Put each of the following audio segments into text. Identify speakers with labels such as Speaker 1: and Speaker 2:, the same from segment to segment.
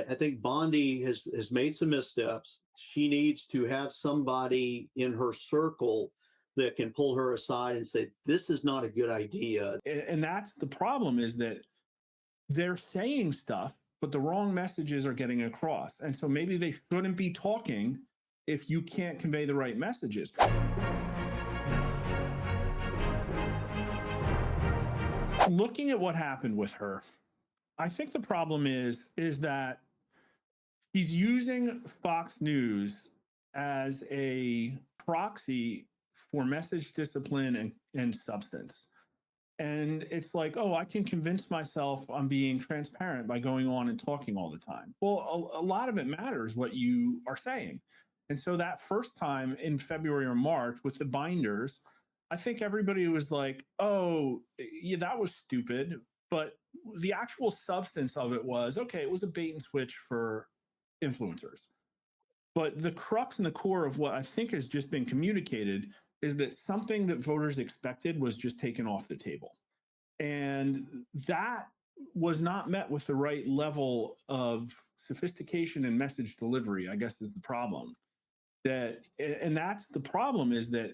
Speaker 1: I think Bondi has made some missteps. She needs to have somebody in her circle that can pull her aside and say, this is not a good idea.
Speaker 2: And that's the problem, is that they're saying stuff, but the wrong messages are getting across. And so maybe they shouldn't be talking if you can't convey the right messages. Looking at what happened with her, I think the problem is that he's using Fox News as a proxy for message discipline and substance. And it's like, oh, I can convince myself I'm being transparent by going on and talking all the time. Well, a lot of it matters what you are saying. And so that first time in February or March with the binders, I think everybody was like, oh, yeah, that was stupid. But the actual substance of it was, okay, it was a bait and switch for influencers. But the crux and the core of what I think has just been communicated is that something that voters expected was just taken off the table. And that was not met with the right level of sophistication and message delivery, I guess, is the problem. And that's the problem, is that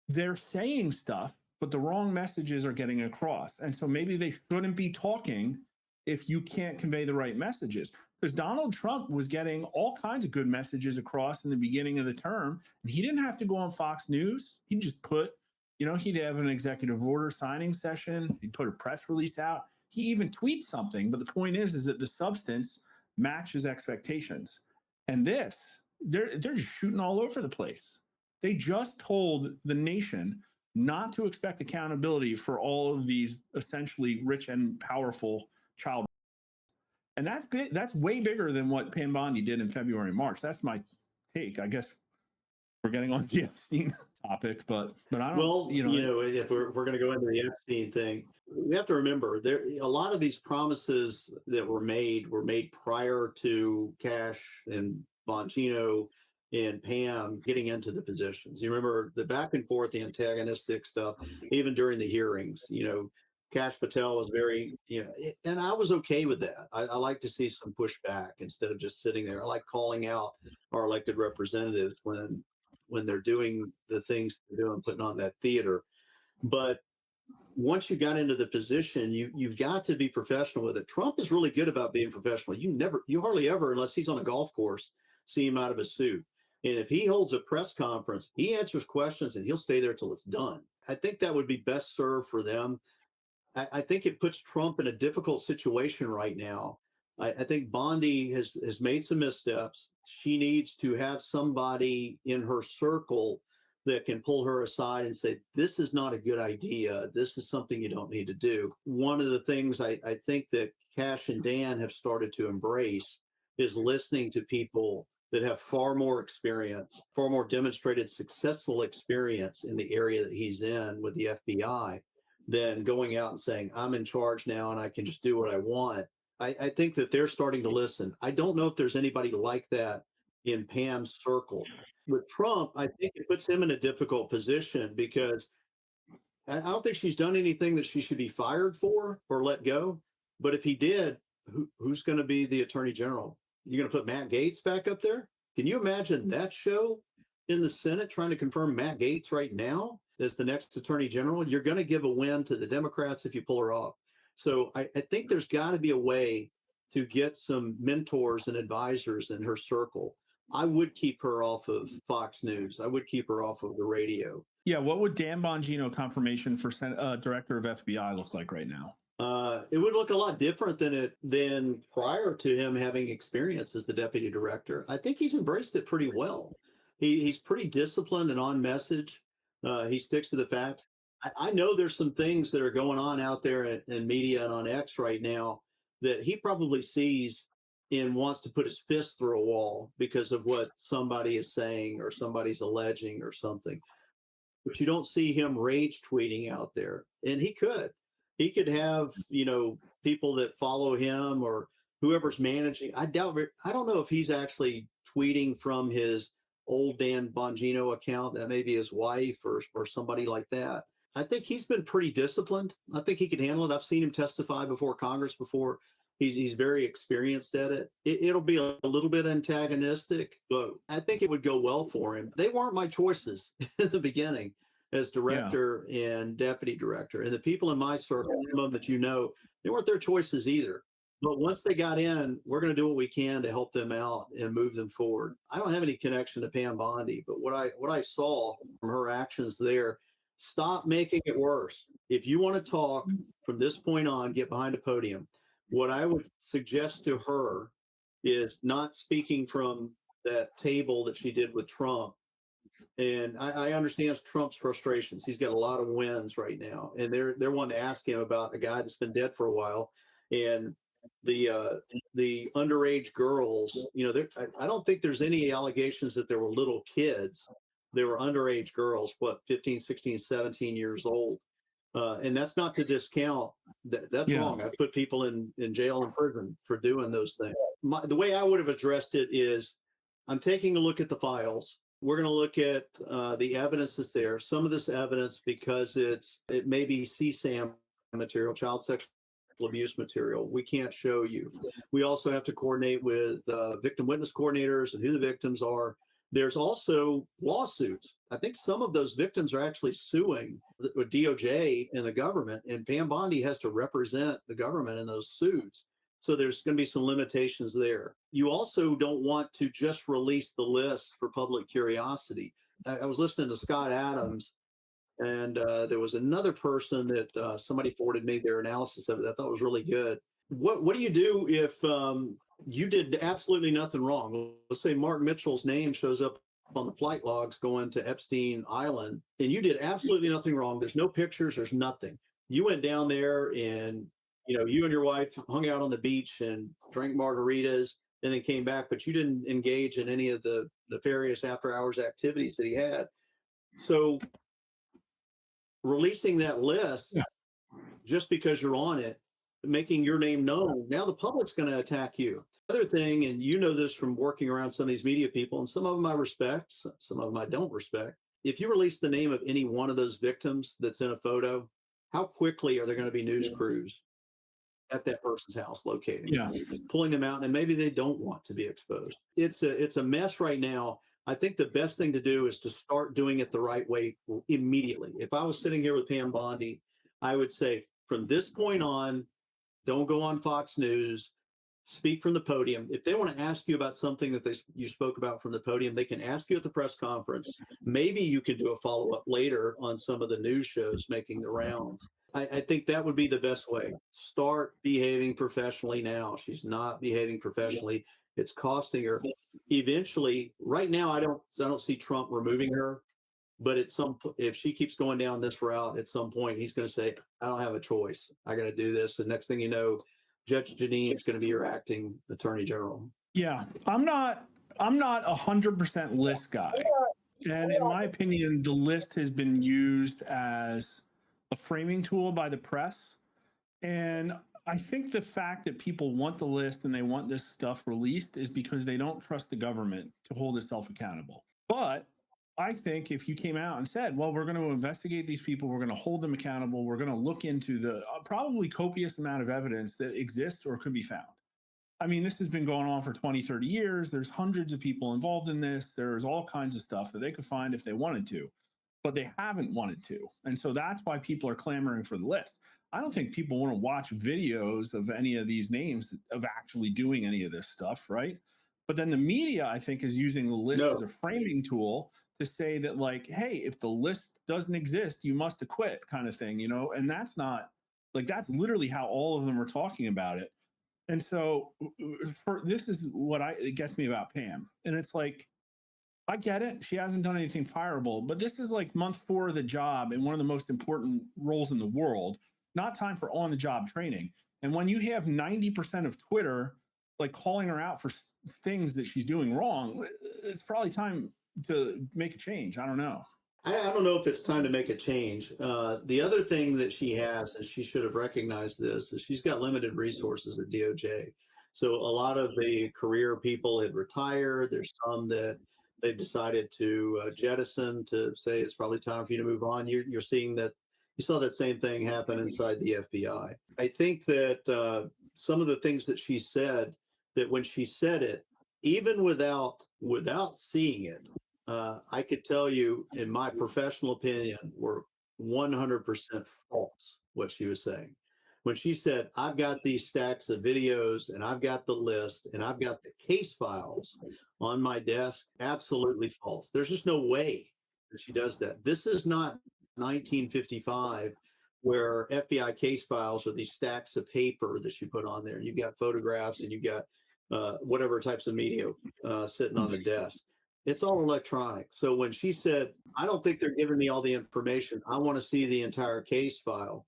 Speaker 2: they're saying stuff, but the wrong messages are getting across. And so maybe they shouldn't be talking if you can't convey the right messages. Because Donald Trump was getting all kinds of good messages across in the beginning of the term, and he didn't have to go on Fox News. He'd just put, he'd have an executive order signing session. He'd put a press release out. He even tweets something. But the point is that the substance matches expectations. And this, they're just shooting all over the place. They just told the nation not to expect accountability for all of these essentially rich and powerful child. And that's big, that's way bigger than what Pam Bondi did in February and March. That's my take. I guess we're getting on the Epstein topic, but I don't.
Speaker 1: Well, if we're going to go into the Epstein thing, we have to remember a lot of these promises that were made prior to Cash and Bongino and Pam getting into the positions. You remember the back and forth, the antagonistic stuff, even during the hearings. Kash Patel was very, and I was okay with that. I like to see some pushback instead of just sitting there. I like calling out our elected representatives when they're doing the things they're doing, putting on that theater. But once you got into the position, you've got to be professional with it. Trump is really good about being professional. You hardly ever, unless he's on a golf course, see him out of a suit. And if he holds a press conference, he answers questions and he'll stay there till it's done. I think that would be best served for them. I think it puts Trump in a difficult situation right now. I think Bondi has made some missteps. She needs to have somebody in her circle that can pull her aside and say, this is not a good idea. This is something you don't need to do. One of the things I think that Cash and Dan have started to embrace is listening to people that have far more experience, far more demonstrated successful experience in the area that he's in with the FBI, than going out and saying, I'm in charge now and I can just do what I want. I think that they're starting to listen. I don't know if there's anybody like that in Pam's circle. With Trump, I think it puts him in a difficult position because I don't think she's done anything that she should be fired for or let go. But if he did, who's going to be the attorney general? You're going to put Matt Gaetz back up there? Can you imagine that show in the Senate trying to confirm Matt Gaetz right now as the next attorney general? You're going to give a win to the Democrats if you pull her off. So I think there's got to be a way to get some mentors and advisors in her circle. I would keep her off of Fox News. I would keep her off of the radio.
Speaker 2: Yeah. What would Dan Bongino confirmation for director of FBI look like right now?
Speaker 1: It would look a lot different than prior to him having experience as the deputy director. I think he's embraced it pretty well. He's pretty disciplined and on message. He sticks to the facts. I know there's some things that are going on out there in media and on X right now that he probably sees and wants to put his fist through a wall because of what somebody is saying or somebody's alleging or something. But you don't see him rage tweeting out there. And he could have, people that follow him or whoever's managing. I don't know if he's actually tweeting from his old Dan Bongino account. That may be his wife or somebody like that. I think he's been pretty disciplined. I think he can handle it. I've seen him testify before Congress before. He's very experienced at it. It'll be a little bit antagonistic, but I think it would go well for him. They weren't my choices in the beginning as
Speaker 2: Yeah.
Speaker 1: director and deputy director. And the people in my circle, some of them that you know, they weren't their choices either. But once they got in, we're going to do what we can to help them out and move them forward. I don't have any connection to Pam Bondi, but what I saw from her actions there, stop making it worse. If you want to talk from this point on, get behind a podium. What I would suggest to her is not speaking from that table that she did with Trump. And I understand Trump's frustrations. He's got a lot of wins right now, and they're wanting to ask him about a guy that's been dead for a while, and the underage girls. You know, I don't think there's any allegations that there were little kids. There were underage girls, what, 15, 16, 17 years old. And that's not to discount that's
Speaker 2: Yeah.
Speaker 1: wrong. I put people in jail and prison for doing those things. The way I would have addressed it is I'm taking a look at the files. We're going to look at the evidence that's there. Some of this evidence, because it may be CSAM material, child sexual abuse material, we can't show you. We also have to coordinate with victim witness coordinators and who the victims are. There's also lawsuits. I think some of those victims are actually suing the DOJ and the government, and Pam Bondi has to represent the government in those suits. So there's going to be some limitations there. You also don't want to just release the list for public curiosity. I was listening to Scott Adams, and there was another person that somebody forwarded me their analysis of it that I thought was really good. What do you do if you did absolutely nothing wrong? Let's say Mark Mitchell's name shows up on the flight logs going to Epstein Island, and you did absolutely nothing wrong. There's no pictures. There's nothing. You went down there and you and your wife hung out on the beach and drank margaritas and then came back, but you didn't engage in any of the nefarious after hours activities that he had. So releasing that list just because you're on it, making your name known, now the public's going to attack you. Other thing, and you know this from working around some of these media people, and some of them I respect, some of them I don't respect. If you release the name of any one of those victims that's in a photo, how quickly are there going to be news crews at that person's house locating, pulling them out, and maybe they don't want to be exposed. It's a mess right now. I think the best thing to do is to start doing it the right way immediately. If I was sitting here with Pam Bondi, I would say from this point on, don't go on Fox News. Speak from the podium. If they want to ask you about something that you spoke about from the podium, they can ask you at the press conference. Maybe you could do a follow-up later on some of the news shows making the rounds. I think that would be the best way. Start behaving professionally now. She's not behaving professionally. It's costing her. Eventually, right now, I don't see Trump removing her. But if she keeps going down this route, at some point he's going to say, "I don't have a choice. I got to do this." And next thing you know, Judge Janine is going to be your acting attorney general.
Speaker 2: Yeah, I'm not 100% list guy, and in my opinion, the list has been used as a framing tool by the press. And I think the fact that people want the list and they want this stuff released is because they don't trust the government to hold itself accountable. But I think if you came out and said, well, we're going to investigate these people, we're going to hold them accountable, we're going to look into the probably copious amount of evidence that exists or could be found. I mean, this has been going on for 20, 30 years. There's hundreds of people involved in this. There's all kinds of stuff that they could find if they wanted to, but they haven't wanted to. And so that's why people are clamoring for the list. I don't think people want to watch videos of any of these names of actually doing any of this stuff, right? But then the media, I think, is using the list as a framing tool to say that, like, hey, if the list doesn't exist, you must acquit, kind of thing, and that's not, like, that's literally how all of them are talking about it. And so this is what it gets me about Pam. And it's like, I get it. She hasn't done anything fireable, but this is like month 4 of the job and one of the most important roles in the world, not time for on the job training. And when you have 90% of Twitter, like, calling her out for things that she's doing wrong, it's probably time to make a change. I don't know.
Speaker 1: I don't know if it's time to make a change. The other thing that she has, and she should have recognized this, is she's got limited resources at DOJ. So a lot of the career people had retired. There's some that they've decided to jettison, to say it's probably time for you to move on. You're seeing that. You saw that same thing happen inside the FBI. I think that some of the things that she said, that when she said it, even without seeing it, I could tell you, in my professional opinion, were 100% false what she was saying. When she said, I've got these stacks of videos and I've got the list and I've got the case files on my desk, absolutely false. There's just no way that she does that. This is not 1955 where FBI case files are these stacks of paper that you put on there. You've got photographs and you've got whatever types of media sitting on the desk. It's all electronic. So when she said, I don't think they're giving me all the information, I want to see the entire case file.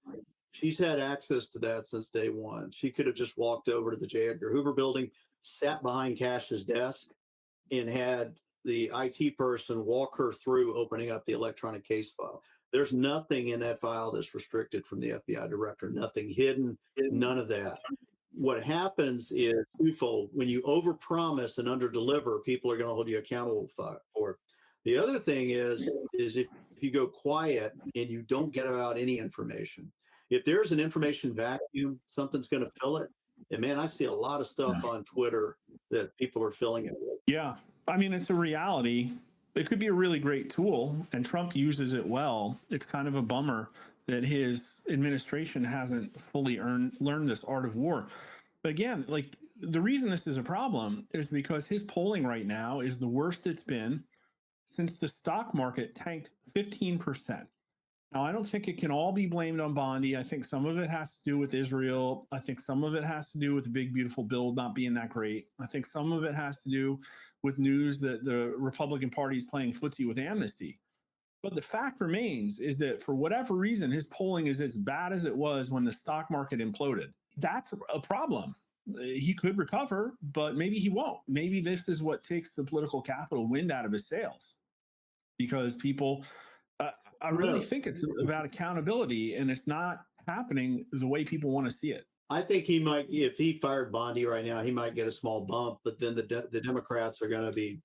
Speaker 1: She's had access to that since day one. She could have just walked over to the J. Edgar Hoover building, sat behind Cash's desk, and had the IT person walk her through opening up the electronic case file. There's nothing in that file that's restricted from the FBI director, nothing hidden, none of that. What happens is twofold. When you overpromise and underdeliver, people are going to hold you accountable for it. The other thing is if you go quiet and you don't get out any information, if there's an information vacuum, something's going to fill it. And man, I see a lot of stuff on Twitter that people are filling it with.
Speaker 2: Yeah. I mean, it's a reality. It could be a really great tool, and Trump uses it well. It's kind of a bummer that his administration hasn't fully learned this art of war. But again, like, the reason this is a problem is because his polling right now is the worst it's been since the stock market tanked 15%. Now, I don't think it can all be blamed on Bondi. I think some of it has to do with Israel. I think some of it has to do with the big, beautiful bill not being that great. I think some of it has to do with news that the Republican Party is playing footsie with amnesty. But the fact remains is that for whatever reason, his polling is as bad as it was when the stock market imploded. That's a problem. He could recover, but maybe he won't. Maybe this is what takes the political capital wind out of his sails, because people, I really think it's about accountability, and it's not happening the way people want to see it.
Speaker 1: I think he might, if he fired Bondi right now, he might get a small bump, but then the Democrats are going to be,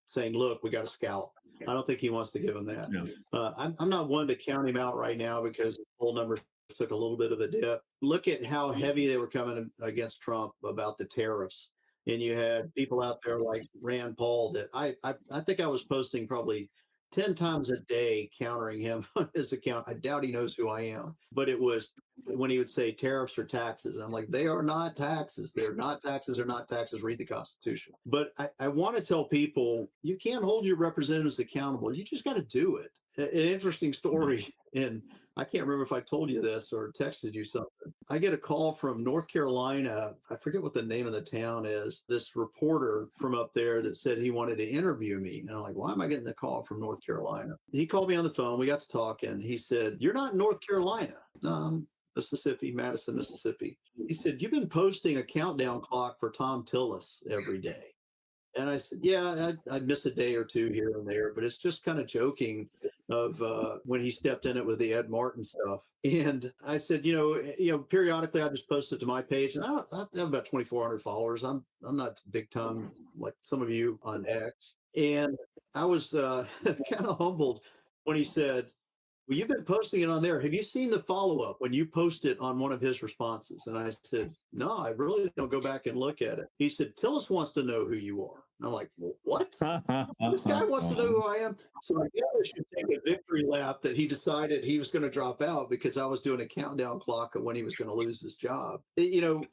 Speaker 1: saying, look, we got a scalp. I don't think he wants to give him that. Yeah. I'm not one to count him out right now because the poll numbers took a little bit of a dip. Look at how heavy they were coming against Trump about the tariffs. And you had people out there like Rand Paul that I think I was posting probably 10 times a day countering him on his account. I doubt he knows who I am. But it was when he would say tariffs or taxes. I'm like, they are not taxes. They're not taxes. They're not taxes. Read the Constitution. But I want to tell people, you can't hold your representatives accountable. You just got to do it. An interesting story. And I can't remember if I told you this or texted you something. I get a call from North Carolina. I forget what the name of the town is. This reporter from up there that said he wanted to interview me. And I'm like, why am I getting a call from North Carolina? He called me on the phone. We got to talking. He said, you're not in North Carolina. Mississippi, Madison, Mississippi. He said, you've been posting a countdown clock for Tom Tillis every day. And I said, yeah, I'd miss a day or two here and there, but it's just kind of joking of when he stepped in it with the Ed Martin stuff. And I said, periodically I just post it to my page, and I have about 2,400 followers. I'm not big time like some of you on X. And I was kind of humbled when he said, well, you've been posting it on there. Have you seen the follow-up when you post it on one of his responses? And I said, no, I really don't go back and look at it. He said, Tillis wants to know who you are. And I'm like, well, what? This guy wants to know who I am. So I guess I should take a victory lap that he decided he was going to drop out because I was doing a countdown clock of when he was going to lose his job. You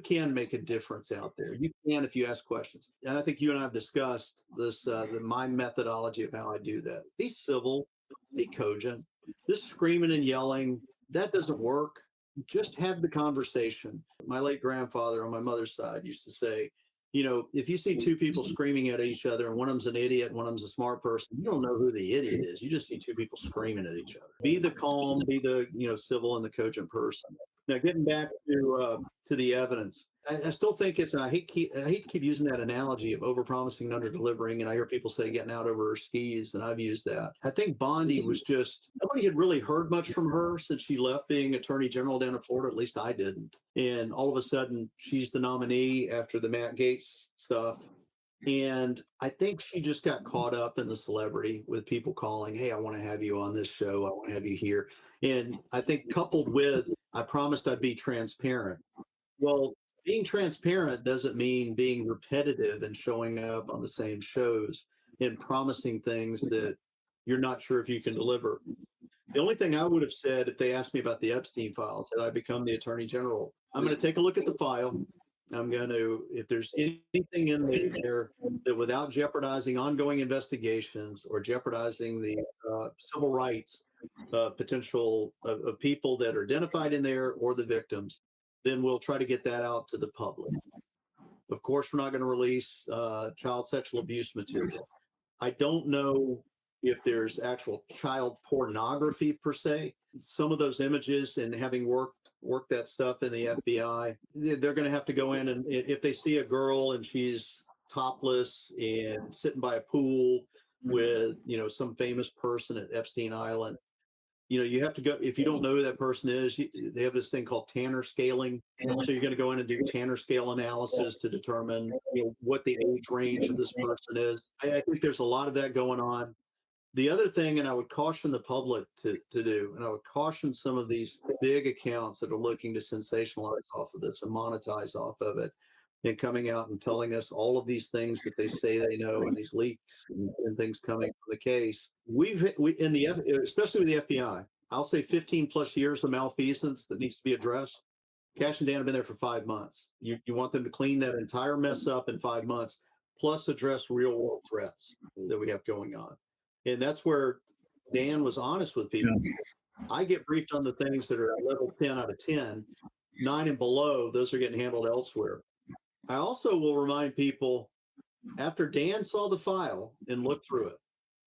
Speaker 1: can make a difference out there. You can if you ask questions. And I think you and I have discussed this, my methodology of how I do that. Be civil. Be cogent. This screaming and yelling, that doesn't work. Just have the conversation. My late grandfather on my mother's side used to say, if you see two people screaming at each other and one of them's an idiot and one of them's a smart person, you don't know who the idiot is. You just see two people screaming at each other. Be the calm, be the civil and the cogent person. Now, getting back to the evidence, I still think it's, and I hate to keep using that analogy of overpromising and underdelivering, and I hear people say getting out over her skis, and I've used that. I think Bondi was just, nobody had really heard much from her since she left being Attorney General down in Florida, at least I didn't. And all of a sudden, she's the nominee after the Matt Gaetz stuff. And I think she just got caught up in the celebrity with people calling, hey, I want to have you on this show. I want to have you here. And I think coupled with I promised I'd be transparent. Well, being transparent doesn't mean being repetitive and showing up on the same shows and promising things that you're not sure if you can deliver. The only thing I would have said if they asked me about the Epstein files, had I become the attorney general, I'm going to take a look at the file. I'm going to, if there's anything in there that without jeopardizing ongoing investigations or jeopardizing the civil rights potential of people that are identified in there or the victims, then we'll try to get that out to the public. Of course, we're not going to release child sexual abuse material. I don't know if there's actual child pornography per se. Some of those images, and having worked that stuff in the FBI, they're going to have to go in, and if they see a girl and she's topless and sitting by a pool with some famous person at Epstein Island, you have to go. If you don't know who that person is, they have this thing called Tanner scaling. So you're going to go in and do Tanner scale analysis to determine what the age range of this person is. I think there's a lot of that going on. The other thing, and I would caution the public to do, and I would caution some of these big accounts that are looking to sensationalize off of this and monetize off of it, and coming out and telling us all of these things that they say they know, and these leaks and things coming from the case. We in the especially with the FBI, I'll say 15 plus years of malfeasance that needs to be addressed. Cash and Dan have been there for 5 months. You want them to clean that entire mess up in 5 months, plus address real world threats that we have going on. And that's where Dan was honest with people. Yeah. I get briefed on the things that are at level 10 out of 10, 9 and below, those are getting handled elsewhere. I also will remind people, after Dan saw the file and looked through it,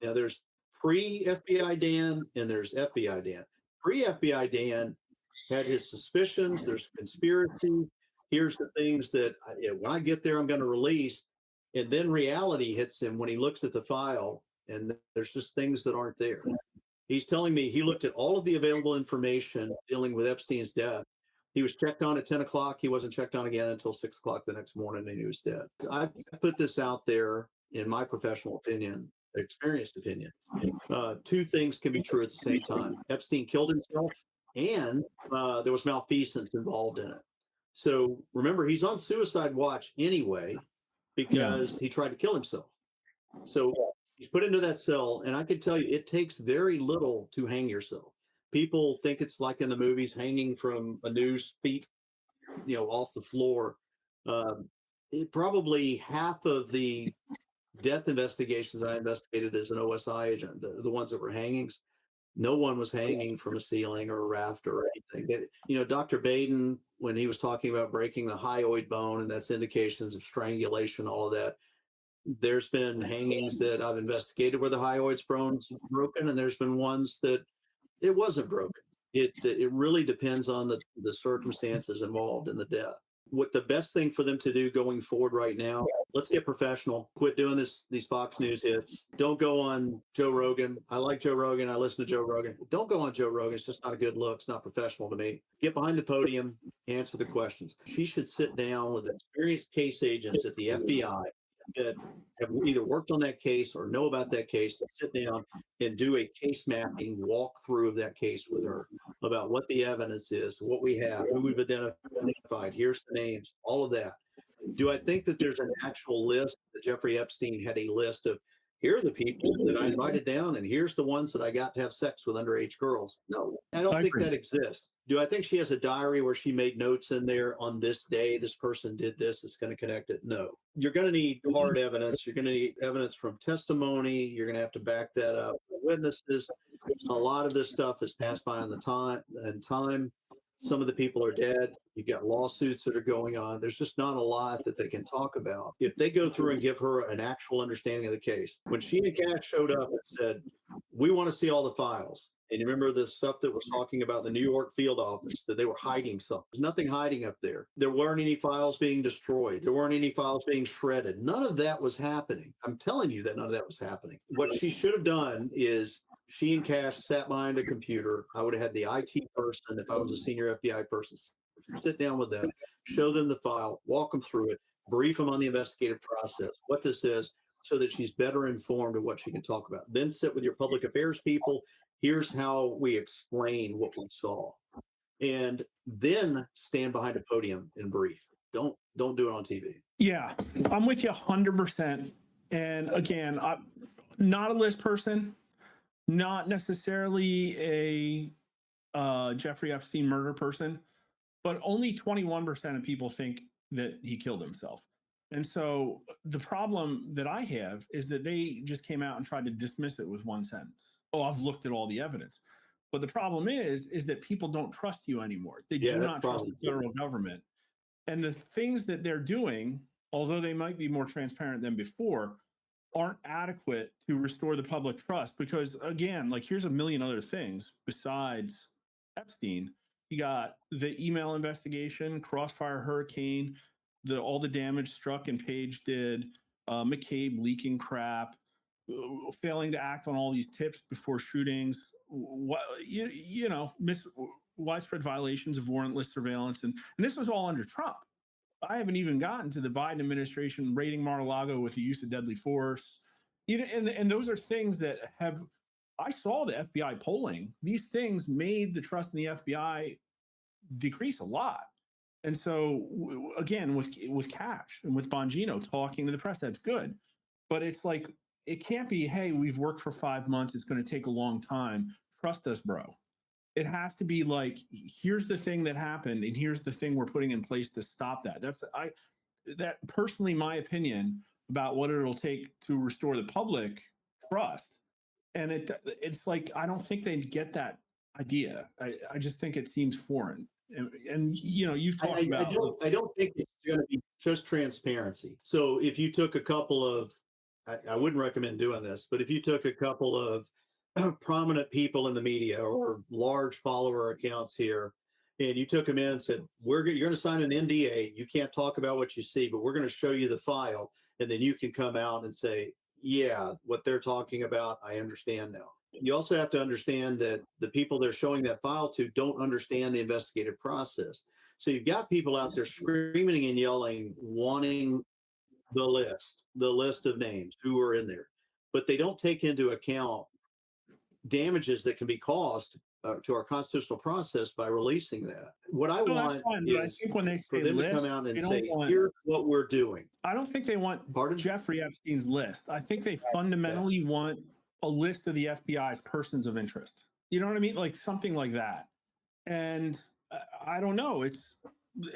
Speaker 1: now there's pre-FBI Dan and there's FBI Dan. Pre-FBI Dan had his suspicions, there's conspiracy, here's the things that when I get there, I'm going to release. And then reality hits him when he looks at the file, and there's just things that aren't there. He's telling me he looked at all of the available information dealing with Epstein's death. He was checked on at 10 o'clock. He wasn't checked on again until 6 o'clock the next morning, and he was dead. I put this out there in my professional opinion, experienced opinion. Two things can be true at the same time. Epstein killed himself, and there was malfeasance involved in it. So remember, he's on suicide watch anyway because he tried to kill himself. So he's put into that cell, and I can tell you, it takes very little to hang yourself. People think it's like in the movies, hanging from a noose, feet, off the floor. Probably half of the death investigations I investigated as an OSI agent, the ones that were hangings, no one was hanging from a ceiling or a raft or anything. Dr. Baden, when he was talking about breaking the hyoid bone, and that's indications of strangulation, all of that, there's been hangings that I've investigated where the hyoid's broken, and there's been ones that it wasn't broken. It really depends on the circumstances involved in the death. What the best thing for them to do going forward right now, let's get professional. Quit doing these Fox News hits. Don't go on Joe Rogan. I like Joe Rogan. I listen to Joe Rogan. Don't go on Joe Rogan. It's just not a good look. It's not professional to me. Get behind the podium, answer the questions. She should sit down with experienced case agents at the FBI that have either worked on that case or know about that case, to sit down and do a case mapping walkthrough of that case with her about what the evidence is, what we have, who we've identified, here's the names, all of that. Do I think that there's an actual list that Jeffrey Epstein had a list of, here are the people that I invited down, and here's the ones that I got to have sex with underage girls? No, I don't think that exists. Do I think she has a diary where she made notes in there on this day, this person did this, it's going to connect it? No. You're going to need hard evidence. You're going to need evidence from testimony. You're going to have to back that up with witnesses. A lot of this stuff has passed by on the time. Some of the people are dead. You've got lawsuits that are going on. There's just not a lot that they can talk about. If they go through and give her an actual understanding of the case, when she and Cash showed up and said, we want to see all the files. And you remember the stuff that was talking about the New York field office, that they were hiding something. There's nothing hiding up there. There weren't any files being destroyed. There weren't any files being shredded. None of that was happening. I'm telling you that none of that was happening. What she should have done is, she and Cash sat behind a computer. I would have had the IT person, if I was a senior FBI person, sit down with them, show them the file, walk them through it, brief them on the investigative process, what this is, so that she's better informed of what she can talk about. Then sit with your public affairs people. Here's how we explain what we saw. and then stand behind a podium and brief. Don't do it on TV.
Speaker 2: Yeah, I'm with you 100%. And again, I'm not a list person, not necessarily a Jeffrey Epstein murder person, but only 21% of people think that he killed himself. And so the problem that I have is that they just came out and tried to dismiss it with one sentence. Oh, I've looked at all the evidence. But the problem is that people don't trust you anymore. They
Speaker 1: Yeah,
Speaker 2: do
Speaker 1: that's
Speaker 2: not trust the
Speaker 1: probably
Speaker 2: federal government. And the things that they're doing, although they might be more transparent than before, aren't adequate to restore the public trust. Because again, like here's a million other things besides Epstein. You got the email investigation, Crossfire Hurricane, all the damage Strzok and Page did, McCabe leaking crap, failing to act on all these tips before shootings, what widespread violations of warrantless surveillance, and this was all under Trump. I haven't even gotten to the Biden administration raiding Mar-a-Lago with the use of deadly force. And those are things that have. I saw the FBI polling. These things made the trust in the FBI decrease a lot. And so again, with Cash and with Bongino talking to the press, that's good. But it's like it can't be, hey, we've worked for 5 months. It's going to take a long time. Trust us, bro. It has to be like, here's the thing that happened, and here's the thing we're putting in place to stop that. That personally my opinion about what it'll take to restore the public trust. And it's like I don't think they get that idea. I just think it seems foreign. And you've talked about.
Speaker 1: I don't think it's going to be just transparency. So if you took a couple of, I wouldn't recommend doing this, but if you took a couple of prominent people in the media or large follower accounts here, and you took them in and said, you're going to sign an NDA. You can't talk about what you see, but we're going to show you the file. And then you can come out and say, yeah, what they're talking about, I understand now. You also have to understand that the people they're showing that file to don't understand the investigative process. So you've got people out there screaming and yelling, wanting the list of names who are in there, but they don't take into account damages that can be caused to our constitutional process by releasing that. What I want
Speaker 2: fine,
Speaker 1: is
Speaker 2: I think when they say
Speaker 1: for them
Speaker 2: list,
Speaker 1: to come out and
Speaker 2: they don't
Speaker 1: say,
Speaker 2: want,
Speaker 1: here's what we're doing.
Speaker 2: I don't think they want
Speaker 1: Pardon?
Speaker 2: Jeffrey Epstein's list. I think they fundamentally want a list of the FBI's persons of interest. You know what I mean? Like something like that. And I don't know. It's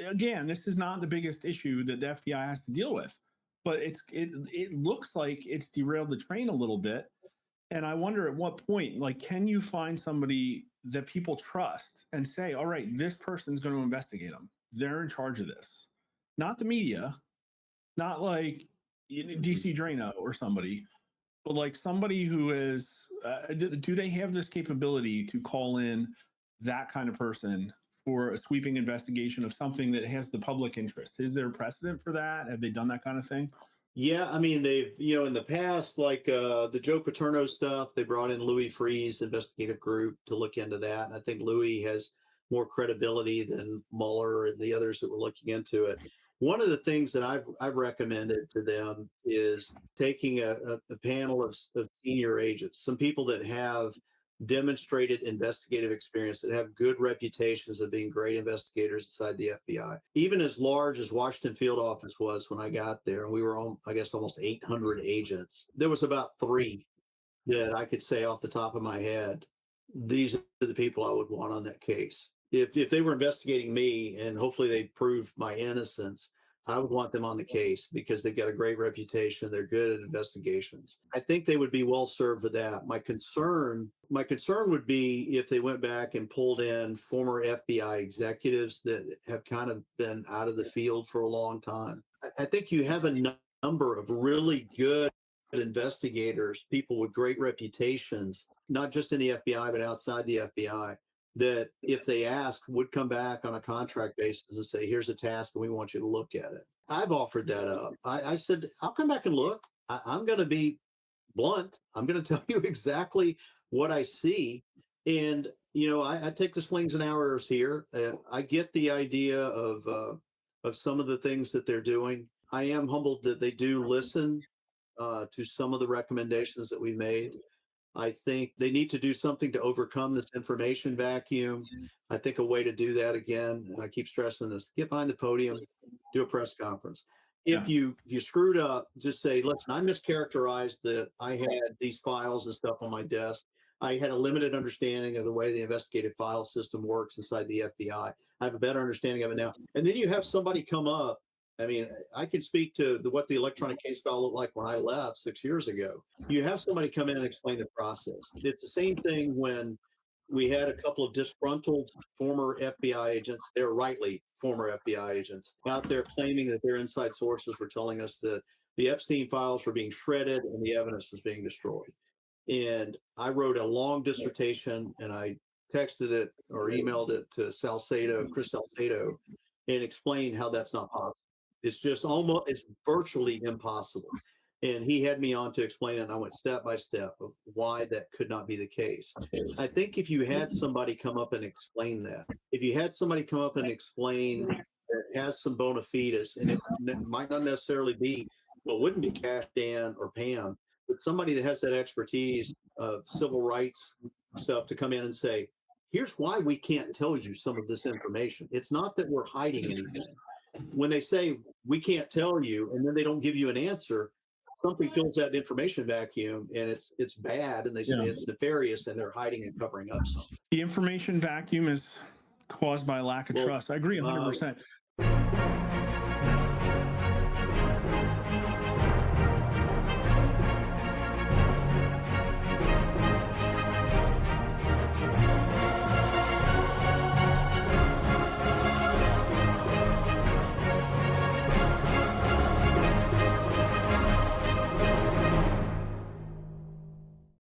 Speaker 2: again, this is not the biggest issue that the FBI has to deal with, but it looks like it's derailed the train a little bit. And I wonder at what point, like, can you find somebody that people trust and say, all right, this person's going to investigate them. They're in charge of this, not the media, not like DC Drano or somebody, but like somebody who is, do they have this capability to call in that kind of person for a sweeping investigation of something that has the public interest? Is there a precedent for that? Have they done that kind of thing?
Speaker 1: Yeah, I mean, they've, in the past, like the Joe Paterno stuff, they brought in Louis Freeh's investigative group to look into that. And I think Louis has more credibility than Mueller and the others that were looking into it. One of the things that I've recommended to them is taking a panel of senior agents, some people that have demonstrated investigative experience, that have good reputations of being great investigators inside the FBI. Even as large as Washington field office was when I got there, and we were on, I guess, almost 800 agents, there was about 3 that I could say off the top of my head, these are the people I would want on that case. If they were investigating me and hopefully they prove my innocence, I would want them on the case because they've got a great reputation. They're good at investigations. I think they would be well served with that. My concern would be if they went back and pulled in former FBI executives that have kind of been out of the field for a long time. I think you have a number of really good investigators, people with great reputations, not just in the FBI, but outside the FBI, that if they ask would come back on a contract basis and say, here's a task and we want you to look at it. I've offered that up. I said, I'll come back and look. I'm going to be blunt. I'm going to tell you exactly what I see. And, I take the slings and arrows here. I get the idea of some of the things that they're doing. I am humbled that they do listen to some of the recommendations that we made. I think they need to do something to overcome this information vacuum. I think a way to do that, again, and I keep stressing this, get behind the podium, do a press conference.
Speaker 2: Yeah.
Speaker 1: If you screwed up, just say, listen, I mischaracterized that I had these files and stuff on my desk. I had a limited understanding of the way the investigative file system works inside the FBI. I have a better understanding of it now. And then you have somebody come up. I mean, I can speak to what the electronic case file looked like when I left 6 years ago. You have somebody come in and explain the process. It's the same thing when we had a couple of disgruntled former FBI agents, they're rightly former FBI agents, out there claiming that their inside sources were telling us that the Epstein files were being shredded and the evidence was being destroyed. And I wrote a long dissertation and I texted it or emailed it to Chris Salcedo, and explained how that's not possible. It's virtually impossible. And he had me on to explain it, and I went step by step of why that could not be the case. I think if you had somebody come up and explain that, if you had somebody come up and explain that has some bona fides, and it might not necessarily be, well, it wouldn't be Cash, Dan, or Pam, but somebody that has that expertise of civil rights stuff to come in and say, here's why we can't tell you some of this information. It's not that we're hiding anything. When they say we can't tell you, and then they don't give you an answer, something fills that information vacuum, and it's bad, and they say it's nefarious, and they're hiding and covering up something.
Speaker 2: The information vacuum is caused by lack of trust. I agree 100%.